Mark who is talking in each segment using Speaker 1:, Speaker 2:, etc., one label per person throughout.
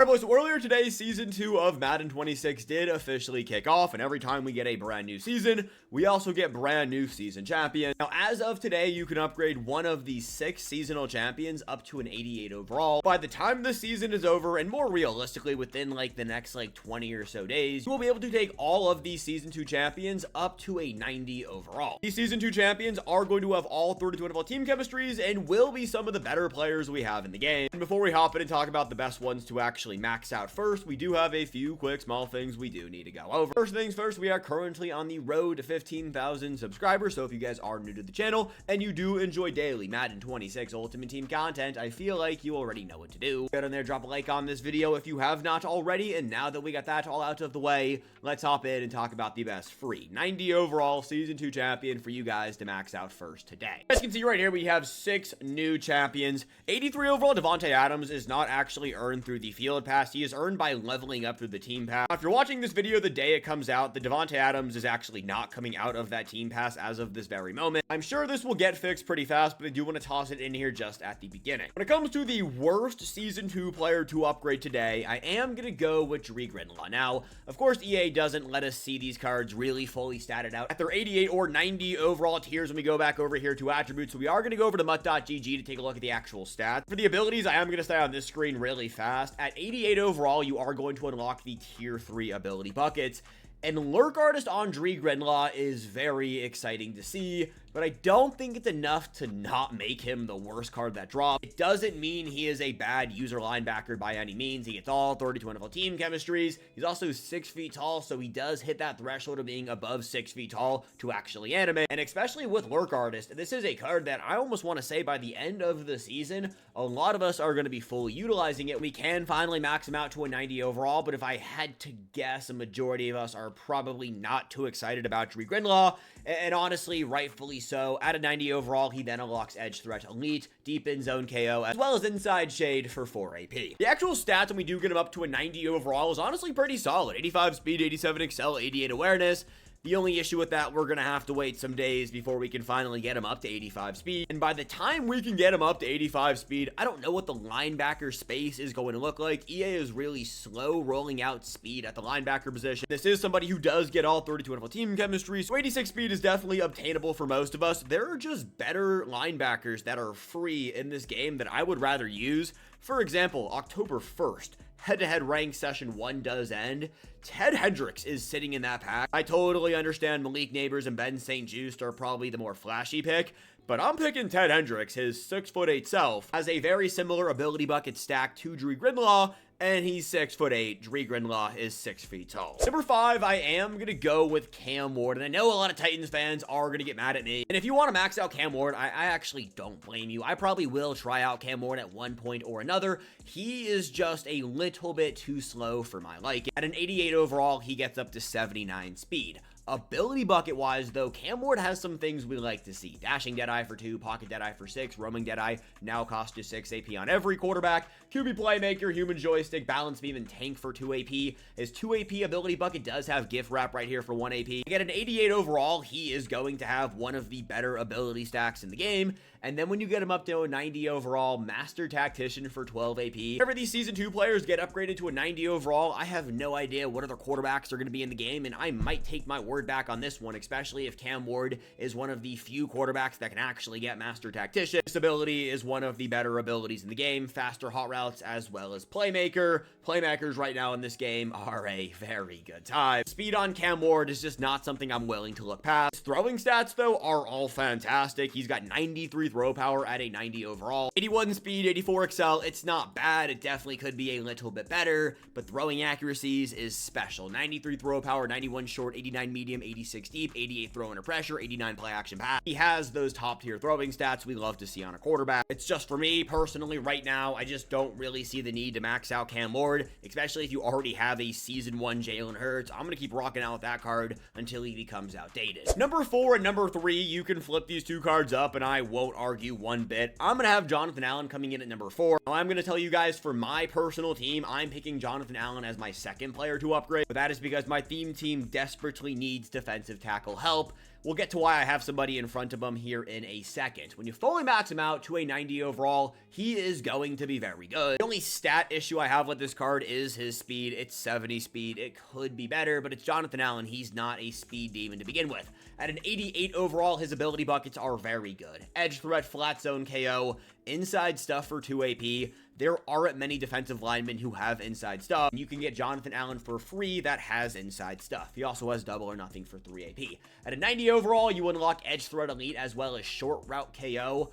Speaker 1: Alright boys, so earlier today, Season 2 of Madden 26 did officially kick off, and every time we get a brand new season, we also get brand new season champions. Now, as of today, you can upgrade one of the 6 seasonal champions up to an 88 overall. By the time the season is over, and more realistically, within like the next 20 or so days, you will be able to take all of these Season 2 champions up to a 90 overall. These Season 2 champions are going to have all 32 NFL team chemistries, and will be some of the better players we have in the game. And before we hop in and talk about the best ones to actually max out first, we do have a few quick small things we do need to go over. First things first, we are currently on the road to 15,000 subscribers, so if you guys are new to the channel and you do enjoy daily Madden 26 Ultimate Team content, I feel like you already know what to do. Get in there, drop a like on this video if you have not already, and now that we got that all out of the way, let's hop in and talk about the best free 90 overall Season 2 champion for you guys to max out first today. As you can see right here, we have 6 new champions. 83 overall Davante Adams is not actually earned through the field pass. He is earned by leveling up through the team pass. Now, if you're watching this video the day it comes out, the Davante Adams is actually not coming out of that team pass as of this very moment. I'm sure this will get fixed pretty fast, but I do want to toss it in here just at the beginning. When it comes to the worst Season 2 player to upgrade today, I am going to go with Dre Greenlaw. Now, of course, EA doesn't let us see these cards really fully statted out at their 88 or 90 overall tiers when we go back over here to attributes. So we are going to go over to mutt.gg to take a look at the actual stats. For the abilities, I am going to stay on this screen really fast. At 88 overall, you are going to unlock the tier 3 ability buckets. And Lurk Artist on Dre Greenlaw is very exciting to see, but I don't think it's enough to not make him the worst card that dropped. It doesn't mean he is a bad user linebacker by any means. He gets all 32 NFL team chemistries. He's also 6 feet tall, so he does hit that threshold of being above 6 feet tall to actually animate. And especially with Lurk Artist, this is a card that I almost want to say by the end of the season, a lot of us are going to be fully utilizing it. We can finally max him out to a 90 overall, but if I had to guess, a majority of us are probably not too excited about Dre Greenlaw, and honestly, rightfully so. At a 90 overall, he then unlocks Edge Threat Elite, Deep In Zone KO, as well as Inside Shade for 4 AP. The actual stats when we do get him up to a 90 overall is honestly pretty solid. 85 speed, 87 excel, 88 awareness. The only issue with that, we're going to have to wait some days before we can finally get him up to 85 speed. And by the time we can get him up to 85 speed, I don't know what the linebacker space is going to look like. EA is really slow rolling out speed at the linebacker position. This is somebody who does get all 32 NFL team chemistry, so 86 speed is definitely obtainable for most of us. There are just better linebackers that are free in this game that I would rather use. For example, October 1st. Head-to-head rank session 1 does end. Ted Hendricks is sitting in that pack. I totally understand Malik Neighbors and Ben St. Juste are probably the more flashy pick, but I'm picking Ted Hendricks. His 6'8" self has a very similar ability bucket stack to Dre Greenlaw, and he's 6'8". Dre Greenlaw is 6 feet tall. Number 5, I am going to go with Cam Ward, and I know a lot of Titans fans are going to get mad at me. And if you want to max out Cam Ward, I actually don't blame you. I probably will try out Cam Ward at one point or another. He is just a little bit too slow for my liking. At an 88 overall, he gets up to 79 speed. Ability bucket wise though, Cam Ward has some things we like to see. Dashing Deadeye for 2, Pocket Deadeye for 6, Roaming Deadeye now costs you 6 AP on every quarterback, QB Playmaker, Human Joystick, Balance Beam, and Tank for 2 AP. His 2 AP ability bucket does have Gift Wrap right here for 1 AP. At an 88 overall, he is going to have one of the better ability stacks in the game. And then when you get him up to a 90 overall, Master Tactician for 12 AP. Whenever these Season 2 players get upgraded to a 90 overall, I have no idea what other quarterbacks are going to be in the game, and I might take my word back on this one, especially if Cam Ward is one of the few quarterbacks that can actually get Master Tactician. This ability is one of the better abilities in the game, faster hot routes as well as Playmaker. Playmakers right now in this game are a very good time. Speed on Cam Ward is just not something I'm willing to look past. His throwing stats though are all fantastic. He's got 93 throw power at a 90 overall, 81 speed, 84 excel. It's not bad. It definitely could be a little bit better, but throwing accuracies is special. 93 throw power, 91 short, 89 medium, 86 deep, 88 throw under pressure, 89 play action pass. He has those top tier throwing stats we love to see on a quarterback. It's just for me personally right now, I just don't really see the need to max out Cam Ward, especially if you already have a season 1 Jalen Hurts. I'm going to keep rocking out with that card until he becomes outdated. Number 4 and number 3, you can flip these two cards up and I won't argue one bit. I'm going to have Jonathan Allen coming in at number 4. Now, I'm going to tell you guys for my personal team, I'm picking Jonathan Allen as my second player to upgrade, but that is because my theme team desperately needs defensive tackle help. We'll get to why I have somebody in front of him here in a second. When you fully max him out to a 90 overall, he is going to be very good. good. The only stat issue I have with this card is his speed. It's 70 speed. It could be better, but it's Jonathan Allen. He's not a speed demon to begin with. At an 88 overall, his ability buckets are very good. Edge threat, flat zone KO, inside stuff for 2 AP. There aren't many defensive linemen who have inside stuff. You can get Jonathan Allen for free that has inside stuff. He also has double or nothing for 3 AP. At a 90 overall, you unlock edge threat elite as well as short route KO.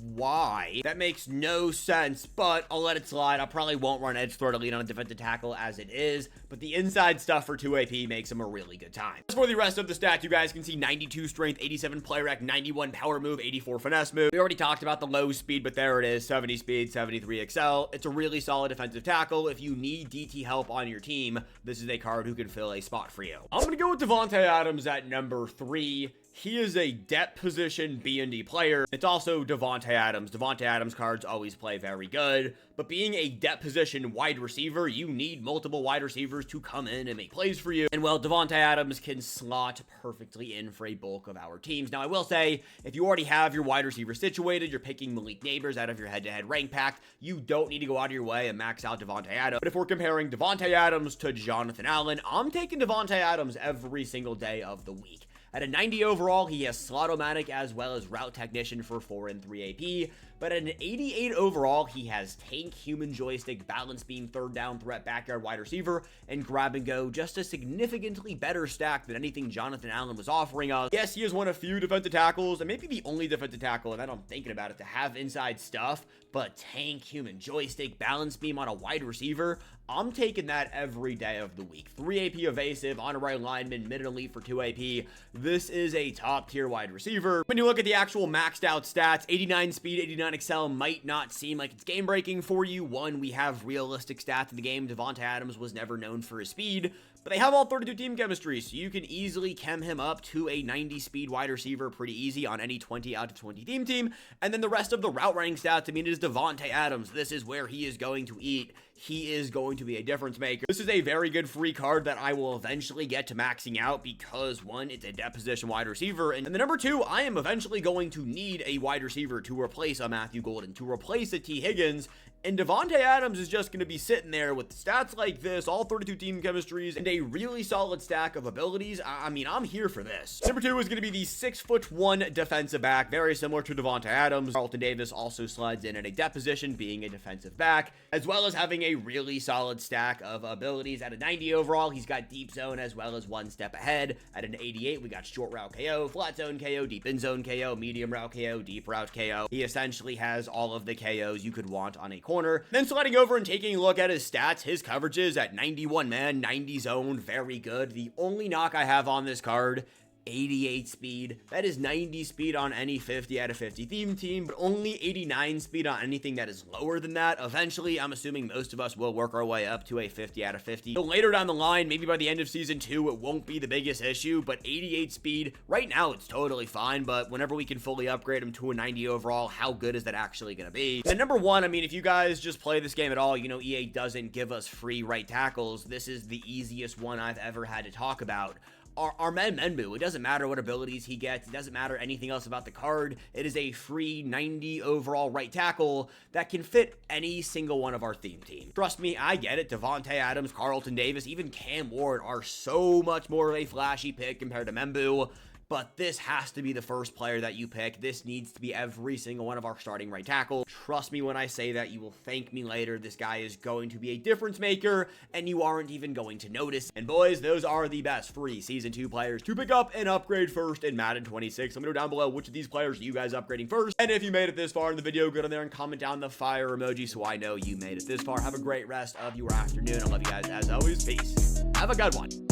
Speaker 1: Why? That makes no sense, but I'll let it slide. I probably won't run edge threat elite on a defensive tackle as it is, but the inside stuff for 2 AP makes him a really good time. As for the rest of the stats, you guys can see 92 strength, 87 play rec, 91 power move, 84 finesse move. We already talked about the low speed, but there it is, 70 speed, 73 excel. It's a really solid defensive tackle. If you need DT help on your team, this is a card who can fill a spot for you. I'm gonna go with Davante Adams at number 3. He is a depth position B&D player. It's also Davante Adams. Davante Adams cards always play very good, but being a depth position wide receiver, you need multiple wide receivers to come in and make plays for you. And well, Davante Adams can slot perfectly in for a bulk of our teams. Now, I will say, if you already have your wide receiver situated, you're picking Malik Neighbors out of your head-to-head rank pack, you don't need to go out of your way and max out Davante Adams. But if we're comparing Davante Adams to Jonathan Allen, I'm taking Davante Adams every single day of the week. At a 90 overall, he has Slot-O-Matic as well as Route Technician for 4 and 3 AP. But at an 88 overall, he has Tank, Human Joystick, Balance Beam, Third Down Threat, Backyard Wide Receiver, and Grab and Go. Just a significantly better stack than anything Jonathan Allen was offering us. Yes, he is one of few defensive tackles, and maybe the only defensive tackle, and I'm thinking about it, to have inside stuff. But Tank, Human Joystick, Balance Beam on a wide receiver, I'm taking that every day of the week. 3 AP evasive, honorary lineman, mid and elite for 2 AP. This is a top tier wide receiver. When you look at the actual maxed out stats, 89 speed, 89 excel might not seem like it's game breaking for you. One, we have realistic stats in the game. Davante Adams was never known for his speed, but they have all 32 team chemistry, so you can easily chem him up to a 90 speed wide receiver pretty easy on any 20 out of 20 team. And then the rest of the route running stats, I mean, it is Davante Adams. This is where he is going to eat. He is going to be a difference maker. This is a very good free card that I will eventually get to maxing out because, one, it's a depth position wide receiver, and the number 2, I am eventually going to need a wide receiver to replace a Matthew Golden, to replace a T. Higgins, and Davante Adams is just going to be sitting there with stats like this, all 32 team chemistries, and a really solid stack of abilities. I mean, I'm here for this. Number 2 is going to be the 6'1" defensive back, very similar to Davante Adams. Carlton Davis also slides in at a depth position, being a defensive back, as well as having a really solid stack of abilities. At a 90 overall, he's got deep zone as well as one step ahead. At an 88, we got short route KO, flat zone KO, deep in zone KO, medium route KO, deep route KO. He essentially has all of the KOs you could want on a corner. Then sliding over and taking a look at his stats, his coverages at 91 man, 90 zone, very good. The only knock I have on this card, 88 speed. That is 90 speed on any 50 out of 50 theme team, but only 89 speed on anything that is lower than that. Eventually, I'm assuming most of us will work our way up to a 50 out of 50. So later down the line, maybe by the end of season 2, it won't be the biggest issue, but 88 speed, right now it's totally fine, but whenever we can fully upgrade him to a 90 overall, how good is that actually going to be? And number 1, I mean, if you guys just play this game at all, you know, EA doesn't give us free right tackles. This is the easiest one I've ever had to talk about. Armen Menbu, it doesn't matter what abilities he gets, it doesn't matter anything else about the card, it is a free 90 overall right tackle that can fit any single one of our theme team. Trust me, I get it, Davante Adams, Carlton Davis, even Cam Ward are so much more of a flashy pick compared to Menbu, but this has to be the first player that you pick. This needs to be every single one of our starting right tackle. Trust me when I say that, you will thank me later. This guy is going to be a difference maker, and you aren't even going to notice. And boys, those are the best free Season 2 players to pick up and upgrade first in Madden 26. Let me know down below which of these players are you guys upgrading first. And if you made it this far in the video, go down there and comment down the fire emoji so I know you made it this far. Have a great rest of your afternoon. I love you guys as always. Peace. Have a good one.